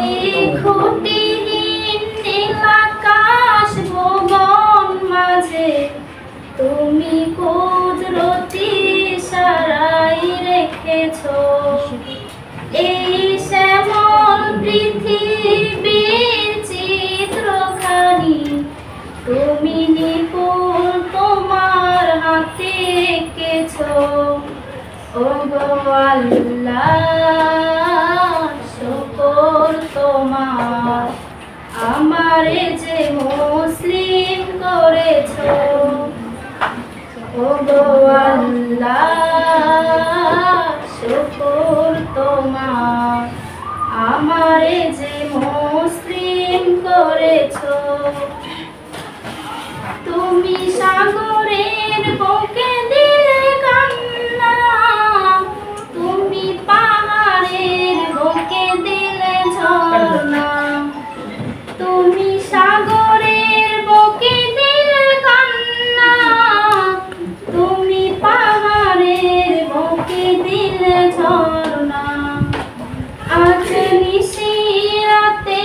এই খুঁটিহীন নীল আকাশ ভুবন মাঝে তুমি কুদরতি ইশারায় রেখেছো। এই শ্যামল পৃথিবীর চিত্রখানি তুমি নিপুণ তোমার হাতে এঁকেছো। ওগো আল্লাহ শুকর তোমার, আমারে যে মুসলিম করেছো। ওগো আল্লাহ শুকর তোমার, আমারে যে মুসলিম করেছো। তুমি সাগরের বুকে দিলে কান্না, তুমি পাহাড়ের বুকে দিলে ঝর্ণা। তুমি সাগরের বুকে দিলে কান্না, তুমি পাহাড়ের বুকে দিলে ঝর্ণা। আজ নিশিরাতে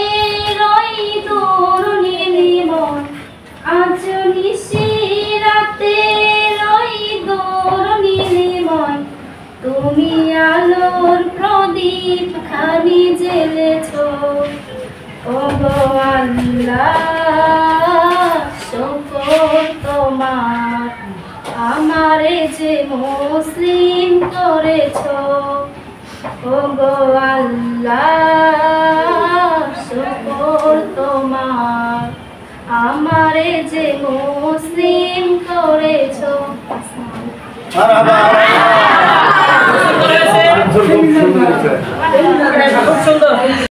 রই দূর নীলিময়, আজ নিশিরাতে রই দূর নীলিময়, তুমি আলোর প্রদীপ খানি জ্বেলেছো। ওগো আল্লাহ শুকর তোমার, আমারে যে মুসলিম করেছো। ওগো আল্লাহ শুকর তোমার, আমারে যে মুসলিম করেছো। খুব সুন্দর।